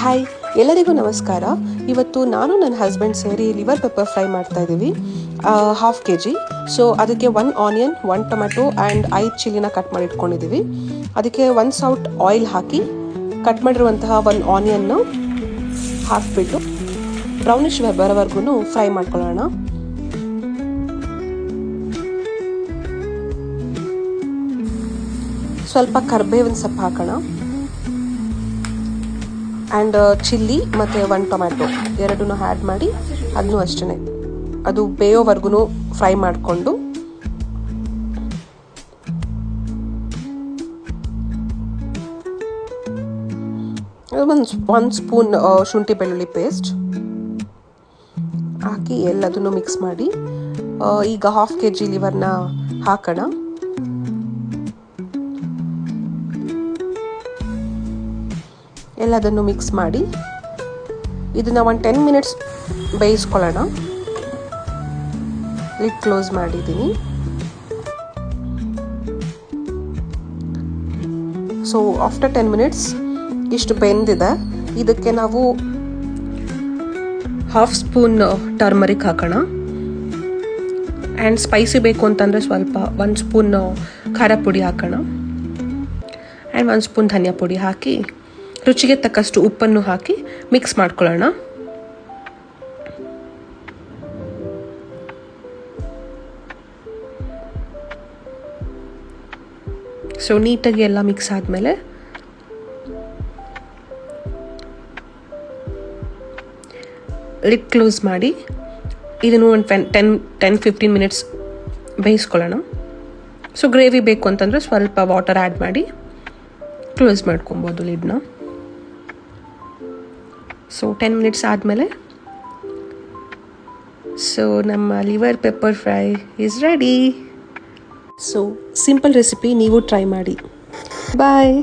Hi, ಎಲ್ಲರಿಗೂ ನಮಸ್ಕಾರ. ಇವತ್ತು ನಾನು ನನ್ನ ಹಸ್ಬೆಂಡ್ ಸೇರಿ ಲಿವರ್ ಪೆಪ್ಪರ್ ಫ್ರೈ ಮಾಡ್ತಾ ಇದ್ದೀವಿ. 1/2 kg. ಸೊ ಅದಕ್ಕೆ 1 ಆನಿಯನ್, 1 ಟೊಮೆಟೊ ಆ್ಯಂಡ್ 5 ಚಿಲ್ಲಿನ ಕಟ್ ಮಾಡಿ ಇಟ್ಕೊಂಡಿದ್ದೀವಿ. ಅದಕ್ಕೆ 1 ಸೌಟ್ ಆಯಿಲ್ ಹಾಕಿ ಕಟ್ ಮಾಡಿರುವಂತಹ 1 ಆನಿಯನ್ನು ಹಾಕಿಬಿಟ್ಟು ಬ್ರೌನಿಶ್ ಬರೋವರೆಗೂ ಫ್ರೈ ಮಾಡ್ಕೊಳ್ಳೋಣ. ಸ್ವಲ್ಪ ಕರಿಬೇವಿನ ಸೊಪ್ಪು ಹಾಕೋಣ. ಆ್ಯಂಡ್ ಚಿಲ್ಲಿ ಮತ್ತು 1 ಟೊಮ್ಯಾಟೊ ಎರಡನ್ನೂ ಆ್ಯಡ್ ಮಾಡಿ ಅದನ್ನೂ ಅಷ್ಟೇ ಅದು ಬೇಯೋವರೆಗೂ ಫ್ರೈ ಮಾಡಿಕೊಂಡು ಒಂದು ಸ್ಪೂನ್ ಶುಂಠಿ ಬೆಳ್ಳುಳ್ಳಿ ಪೇಸ್ಟ್ ಹಾಕಿ ಎಲ್ಲದನ್ನು ಮಿಕ್ಸ್ ಮಾಡಿ ಈಗ 1/2 kg ಲಿವರ್ನ ಹಾಕೋಣ. ಎಲ್ಲದನ್ನು ಮಿಕ್ಸ್ ಮಾಡಿ ಇದನ್ನು ಒಂದು 10 ಮಿನಿಟ್ಸ್ ಬೇಯಿಸ್ಕೊಳ್ಳೋಣ. ಲಿಡ್ ಕ್ಲೋಸ್ ಮಾಡಿದ್ದೀನಿ. ಸೊ ಆಫ್ಟರ್ 10 ಮಿನಿಟ್ಸ್ ಇಷ್ಟು ಬೆಂದಿದೆ. ಇದಕ್ಕೆ ನಾವು 1/2 ಸ್ಪೂನ್ ಟರ್ಮರಿಕ್ ಹಾಕೋಣ. ಆ್ಯಂಡ್ ಸ್ಪೈಸಿ ಬೇಕು ಅಂತಂದರೆ ಸ್ವಲ್ಪ 1 ಸ್ಪೂನ್ ಖಾರ ಪುಡಿ ಹಾಕೋಣ. ಆ್ಯಂಡ್ 1 ಸ್ಪೂನ್ ಧನಿಯಾ ಪುಡಿ ಹಾಕಿ ರುಚಿಗೆ ತಕ್ಕಷ್ಟು ಉಪ್ಪನ್ನು ಹಾಕಿ ಮಿಕ್ಸ್ ಮಾಡ್ಕೊಳ್ಳೋಣ. ಸೊ ನೀಟಾಗಿ ಎಲ್ಲ ಮಿಕ್ಸ್ ಆದಮೇಲೆ ಲಿಡ್ ಕ್ಲೋಸ್ ಮಾಡಿ ಇದನ್ನು ಒಂದು 10-15 ಮಿನಿಟ್ಸ್ ಬೇಯಿಸ್ಕೊಳ್ಳೋಣ. ಸೊ ಗ್ರೇವಿ ಬೇಕು ಅಂತಂದರೆ ಸ್ವಲ್ಪ ವಾಟರ್ ಆ್ಯಡ್ ಮಾಡಿ ಕ್ಲೋಸ್ ಮಾಡ್ಕೊಬೋದು ಲಿಡ್ನ. ಸೊ 10 ಮಿನಿಟ್ಸ್ ಆದಮೇಲೆ ಸೊ ನಮ್ಮ liver pepper fry is ready. So simple recipe, ನೀವು ಟ್ರೈ ಮಾಡಿ. ಬಾಯ್.